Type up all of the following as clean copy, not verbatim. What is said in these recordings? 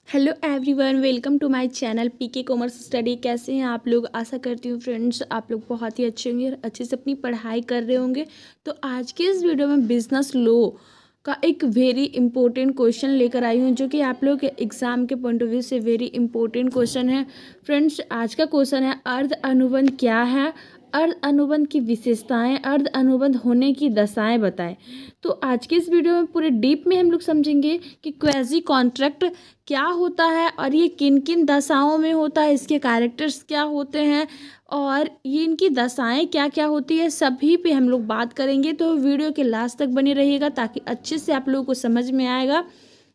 Hello everyone, welcome to my channel PK commerce study. कैसे हैं आप लोग? आशा करती हूँ फ्रेंड्स आप लोग बहुत ही अच्छे होंगे और अच्छे से अपनी पढ़ाई कर रहे होंगे। तो आज के इस वीडियो में बिजनेस लॉ का एक वेरी इंपॉर्टेंट क्वेश्चन लेकर आई हूँ, जो कि आप लोग के एग्जाम के पॉइंट ऑफ व्यू से वेरी इंपॉर्टेंट क्वेश्चन है। फ्रेंड्स, आज का क्वेश्चन है अर्ध अनुबंध क्या है, अर्ध अनुबंध की विशेषताएं, अर्ध अनुबंध होने की दशाएं बताएं। तो आज के इस वीडियो में पूरे डीप में हम लोग समझेंगे कि क्वेजी कॉन्ट्रैक्ट क्या होता है और ये किन किन दशाओं में होता है, इसके कैरेक्टर्स क्या होते हैं और ये इनकी दशाएं क्या क्या होती है, सभी पे हम लोग बात करेंगे। तो वीडियो के लास्ट तक बने रहिएगा ताकि अच्छे से आप लोगों को समझ में आएगा,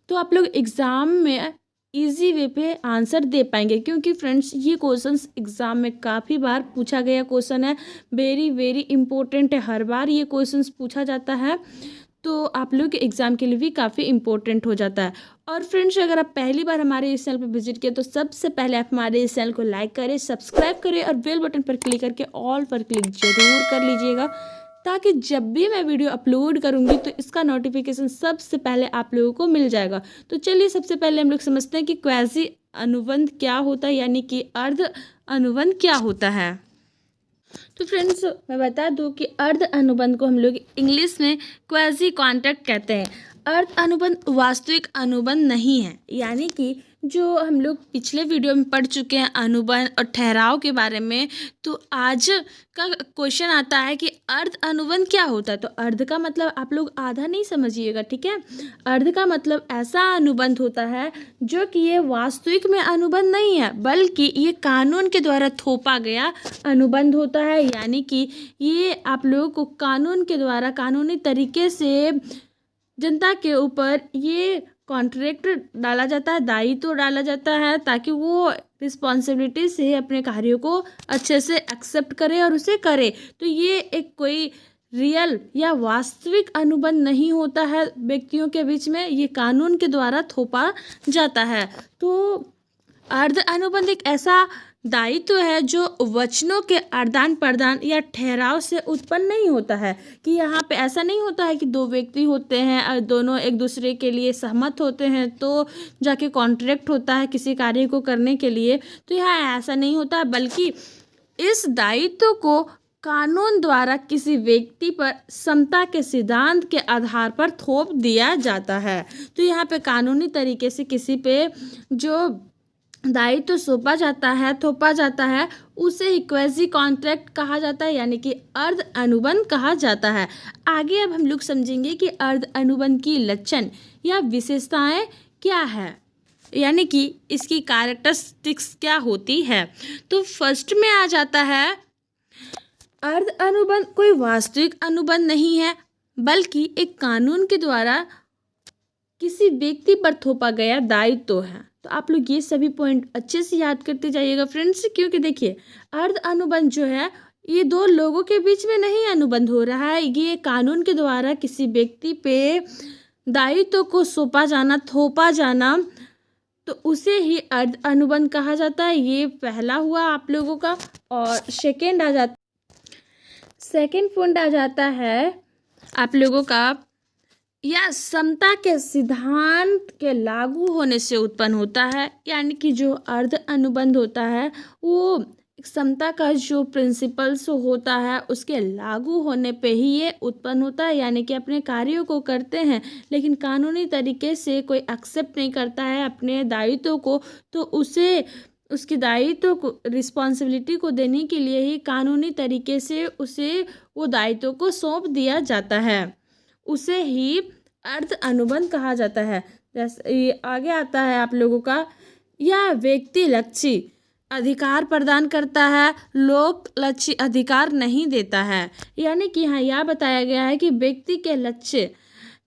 तो आप लोग एग्ज़ाम में इजी वे पे आंसर दे पाएंगे। क्योंकि फ्रेंड्स, ये क्वेश्चंस एग्ज़ाम में काफ़ी बार पूछा गया क्वेश्चन है, वेरी वेरी इंपॉर्टेंट है, हर बार ये क्वेश्चंस पूछा जाता है, तो आप लोग के एग्ज़ाम के लिए भी काफ़ी इंपॉर्टेंट हो जाता है। और फ्रेंड्स, अगर आप पहली बार हमारे इस चैनल पर विजिट किए तो सबसे पहले आप हमारे इस चैनल को लाइक करें, सब्सक्राइब करें और बेल बटन पर क्लिक करके ऑल पर क्लिक जरूर कर लीजिएगा, ताकि जब भी मैं वीडियो अपलोड करूंगी तो इसका नोटिफिकेशन सबसे पहले आप लोगों को मिल जाएगा। तो चलिए सबसे पहले हम लोग समझते हैं कि क्वेजी अनुबंध क्या होता है, यानी कि अर्ध अनुबंध क्या होता है। तो फ्रेंड्स, मैं बता दूं कि अर्ध अनुबंध को हम लोग इंग्लिश में क्वेजी कॉन्ट्रैक्ट कहते हैं। अर्ध अनुबंध वास्तविक अनुबंध नहीं है, यानी कि जो हम लोग पिछले वीडियो में पढ़ चुके हैं अनुबंध और ठहराव के बारे में, तो आज का क्वेश्चन आता है कि अर्ध अनुबंध क्या होता है। तो अर्ध का मतलब आप लोग आधा नहीं समझिएगा, ठीक है। अर्ध का मतलब ऐसा अनुबंध होता है जो कि ये वास्तविक में अनुबंध नहीं है, बल्कि ये कानून के द्वारा थोपा गया अनुबंध होता है। यानी कि ये आप लोगों को कानून के द्वारा कानूनी तरीके से जनता के ऊपर ये कॉन्ट्रैक्ट डाला जाता है, दायित्व डाला जाता है, ताकि वो रिस्पॉन्सिबिलिटी से अपने कार्यों को अच्छे से एक्सेप्ट करे और उसे करे। तो ये एक कोई रियल या वास्तविक अनुबंध नहीं होता है व्यक्तियों के बीच में, ये कानून के द्वारा थोपा जाता है। तो अर्ध अनुबंध एक ऐसा दायित्व है जो वचनों के आदान प्रदान या ठहराव से उत्पन्न नहीं होता है। कि यहाँ पे ऐसा नहीं होता है कि दो व्यक्ति होते हैं और दोनों एक दूसरे के लिए सहमत होते हैं तो जाके कॉन्ट्रैक्ट होता है किसी कार्य को करने के लिए। तो यहाँ ऐसा नहीं होता है, बल्कि इस दायित्व को कानून द्वारा किसी व्यक्ति पर समता के सिद्धांत के आधार पर थोप दिया जाता है। तो यहाँ पे कानूनी तरीके से किसी पे जो दायित्व तो सौंपा जाता है, थोपा जाता है, उसे इक्वेजी कॉन्ट्रैक्ट कहा जाता है, यानी कि अर्ध अनुबंध कहा जाता है। आगे अब हम लोग समझेंगे कि अर्ध अनुबंध की लक्षण या विशेषताएं क्या है, यानी कि इसकी कैरेक्टरिस्टिक्स क्या होती है। तो फर्स्ट में आ जाता है, अर्ध अनुबंध कोई वास्तविक अनुबंध नहीं है, बल्कि एक कानून के द्वारा किसी व्यक्ति पर थोपा गया दायित्व है। तो आप लोग ये सभी पॉइंट अच्छे से याद करते जाइएगा फ्रेंड्स, क्योंकि देखिए अर्ध अनुबंध जो है ये दो लोगों के बीच में नहीं अनुबंध हो रहा है, ये कानून के द्वारा किसी व्यक्ति पे दायित्व को सौंपा जाना, थोपा जाना, तो उसे ही अर्ध अनुबंध कहा जाता है। ये पहला हुआ आप लोगों का। और सेकेंड पॉइंट आ जाता है आप लोगों का, या समता के सिद्धांत के लागू होने से उत्पन्न होता है। यानी कि जो अर्ध अनुबंध होता है वो समता का जो प्रिंसिपल्स होता है उसके लागू होने पे ही ये उत्पन्न होता है। यानी कि अपने कार्यों को करते हैं लेकिन कानूनी तरीके से कोई एक्सेप्ट नहीं करता है अपने दायित्व को, तो उसे उसकी दायित्व को, रिस्पॉन्सिबिलिटी को देने के लिए ही कानूनी तरीके से उसे वो दायित्व को सौंप दिया जाता है, उसे ही अर्ध अनुबंध कहा जाता है। जैसे ये आगे आता है आप लोगों का, यह व्यक्ति लक्षी अधिकार प्रदान करता है, लोक लक्ष्य अधिकार नहीं देता है। यानी कि यहाँ यह बताया गया है कि व्यक्ति के लक्ष्य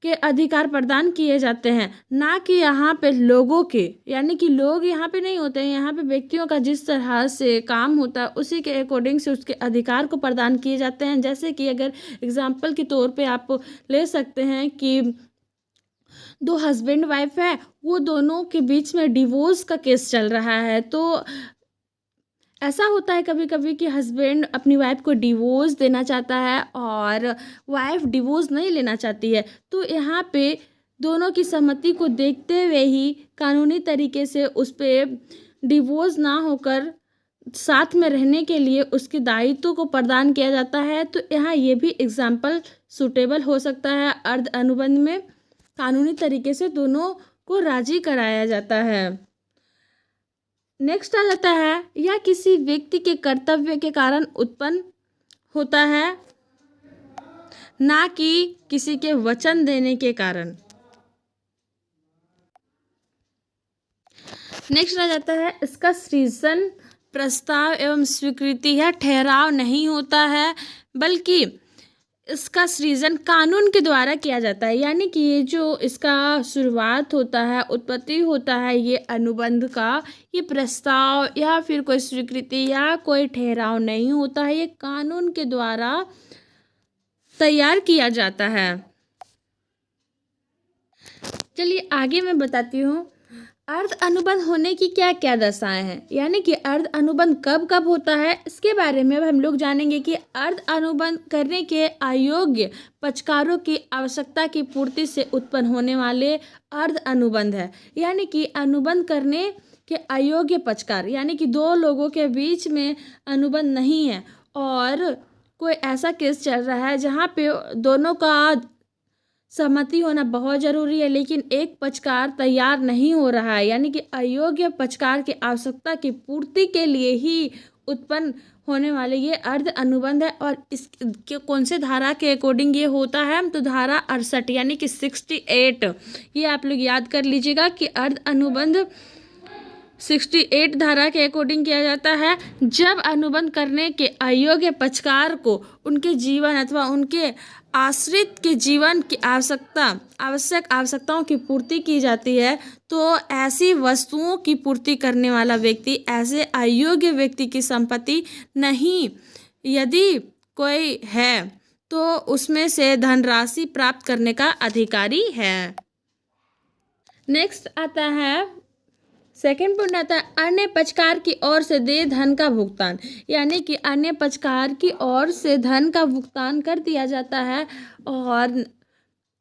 के अधिकार प्रदान किए जाते हैं, ना कि यहाँ पे लोगों के, यानी कि लोग यहाँ पे नहीं होते हैं, यहाँ पे व्यक्तियों का जिस तरह से काम होता है उसी के अकॉर्डिंग से उसके अधिकार को प्रदान किए जाते हैं। जैसे कि अगर एग्जाम्पल के तौर पे आप ले सकते हैं कि दो हस्बैंड वाइफ है, वो दोनों के बीच में डिवोर्स का केस चल रहा है, तो ऐसा होता है कभी कभी कि हस्बैंड अपनी वाइफ को डिवोर्स देना चाहता है और वाइफ डिवोर्स नहीं लेना चाहती है। तो यहाँ पे दोनों की सहमति को देखते हुए ही कानूनी तरीके से उस पर डिवोर्स ना होकर साथ में रहने के लिए उसके दायित्व को प्रदान किया जाता है। तो यहाँ ये भी एग्जाम्पल सूटेबल हो सकता है। अर्ध अनुबंध में कानूनी तरीके से दोनों को राजी कराया जाता है। नेक्स्ट आ जाता है, यह किसी व्यक्ति के कर्तव्य के कारण उत्पन्न होता है, ना कि किसी के वचन देने के कारण। नेक्स्ट आ जाता है, इसका सृजन, प्रस्ताव एवं स्वीकृति या ठहराव नहीं होता है, बल्कि इसका सृजन कानून के द्वारा किया जाता है। यानी कि ये जो इसका शुरुआत होता है, उत्पत्ति होता है ये अनुबंध का, ये प्रस्ताव या फिर कोई स्वीकृति या कोई ठहराव नहीं होता है, ये कानून के द्वारा तैयार किया जाता है। चलिए आगे मैं बताती हूँ अर्ध अनुबंध होने की क्या क्या दशाएं हैं। यानी कि अर्ध अनुबंध कब कब होता है इसके बारे में अब हम लोग जानेंगे कि अर्ध अनुबंध करने के अयोग्य पक्षकारों की आवश्यकता की पूर्ति से उत्पन्न होने वाले अर्ध अनुबंध है। यानी कि अनुबंध करने के अयोग्य पक्षकार, यानी कि दो लोगों के बीच में अनुबंध नहीं है और कोई ऐसा केस चल रहा है जहाँ पे दोनों का सहमति होना बहुत ज़रूरी है, लेकिन एक पक्षकार तैयार नहीं हो रहा है। यानी कि अयोग्य पक्षकार की आवश्यकता की पूर्ति के लिए ही उत्पन्न होने वाले ये अर्ध अनुबंध है। और इस कौन से धारा के अकॉर्डिंग ये होता है, तो धारा 68 यानी कि 68, ये आप लोग याद कर लीजिएगा कि अर्ध अनुबंध 68 धारा के अकॉर्डिंग किया जाता है। जब अनुबंध करने के अयोग्य पक्षकार को उनके जीवन अथवा उनके आश्रित के जीवन की आवश्यक आवश्यकताओं की पूर्ति की जाती है, तो ऐसी वस्तुओं की पूर्ति करने वाला व्यक्ति ऐसे अयोग्य व्यक्ति की संपत्ति नहीं, यदि कोई है तो उसमें से धनराशि प्राप्त करने का अधिकारी है। नेक्स्ट आता है, सेकेंड पॉइंट आता है अन्य पक्षकार की ओर से दे धन का भुगतान। यानी कि अन्य पक्षकार की ओर से धन का भुगतान कर दिया जाता है और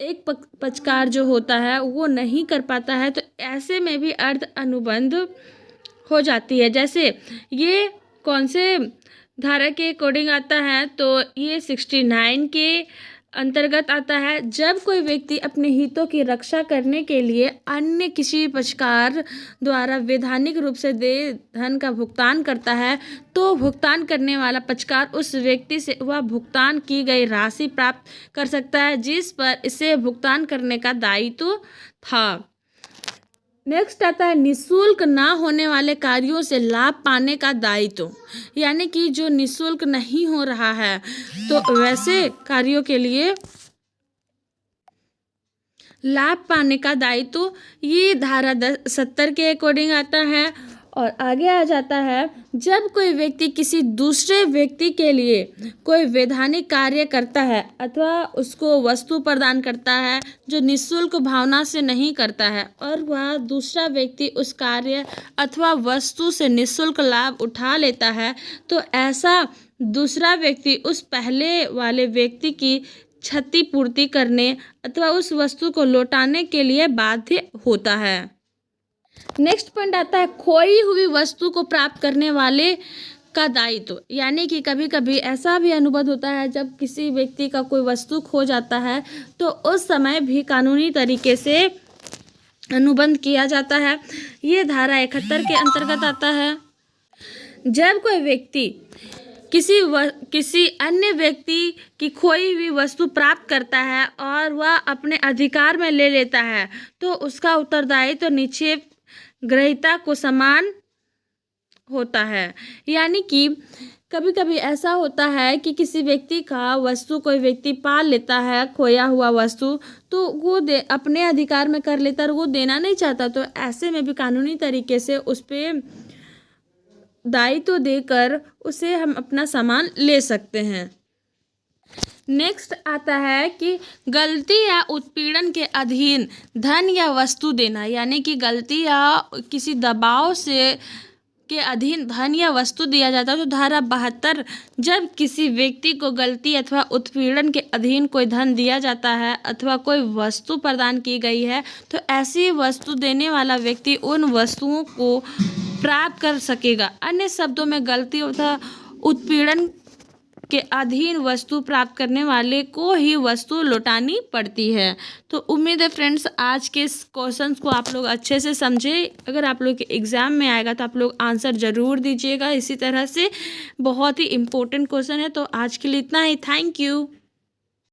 एक पक्षकार जो होता है वो नहीं कर पाता है, तो ऐसे में भी अर्ध अनुबंध हो जाती है। जैसे ये कौन से धारा के अकॉर्डिंग आता है, तो ये 69 के अंतर्गत आता है। जब कोई व्यक्ति अपने हितों की रक्षा करने के लिए अन्य किसी पक्षकार द्वारा वैधानिक रूप से दे धन का भुगतान करता है, तो भुगतान करने वाला पक्षकार उस व्यक्ति से वह भुगतान की गई राशि प्राप्त कर सकता है जिस पर इसे भुगतान करने का दायित्व था। नेक्स्ट आता है निःशुल्क ना होने वाले कार्यों से लाभ पाने का दायित्व। यानी कि जो निःशुल्क नहीं हो रहा है तो वैसे कार्यों के लिए लाभ पाने का दायित्व ये धारा 70 के अकॉर्डिंग आता है। और आगे आ जाता है, जब कोई व्यक्ति किसी दूसरे व्यक्ति के लिए कोई वैधानिक कार्य करता है अथवा उसको वस्तु प्रदान करता है जो निःशुल्क भावना से नहीं करता है और वह दूसरा व्यक्ति उस कार्य अथवा वस्तु से निःशुल्क लाभ उठा लेता है, तो ऐसा दूसरा व्यक्ति उस पहले वाले व्यक्ति की क्षतिपूर्ति करने अथवा उस वस्तु को लौटाने के लिए बाध्य होता है। नेक्स्ट पॉइंट आता है खोई हुई वस्तु को प्राप्त करने वाले का दायित्व। यानी कि कभी कभी ऐसा भी अनुबंध होता है जब किसी व्यक्ति का कोई वस्तु खो जाता है तो उस समय भी कानूनी तरीके से अनुबंध किया जाता है। ये धारा 71 के अंतर्गत आता है। जब कोई व्यक्ति किसी अन्य व्यक्ति की खोई हुई वस्तु प्राप्त करता है और वह अपने अधिकार में ले लेता है, तो उसका उत्तरदायित्व निक्षेप ग्रहीता को समान होता है। यानी कि कभी कभी ऐसा होता है कि किसी व्यक्ति का वस्तु कोई व्यक्ति पाल लेता है, खोया हुआ वस्तु, तो वो अपने अधिकार में कर लेता है और वो देना नहीं चाहता, तो ऐसे में भी कानूनी तरीके से उस पर दायित्व देकर उसे हम अपना सामान ले सकते हैं। नेक्स्ट आता है कि गलती या उत्पीड़न के अधीन धन या वस्तु देना। यानी कि गलती या किसी दबाव से के अधीन धन या वस्तु दिया जाता है। तो धारा 72, जब किसी व्यक्ति को गलती अथवा उत्पीड़न के अधीन कोई धन दिया जाता है अथवा कोई वस्तु प्रदान की गई है तो ऐसी वस्तु देने वाला व्यक्ति उन वस्तुओं को प्राप्त कर सकेगा। अन्य शब्दों में गलती अथवा उत्पीड़न के अधीन वस्तु प्राप्त करने वाले को ही वस्तु लौटानी पड़ती है। तो उम्मीद है फ्रेंड्स आज के इस क्वेश्चंस को आप लोग अच्छे से समझे। अगर आप लोग के एग्ज़ाम में आएगा तो आप लोग आंसर ज़रूर दीजिएगा। इसी तरह से बहुत ही इम्पोर्टेंट क्वेश्चन है। तो आज के लिए इतना ही। Thank you.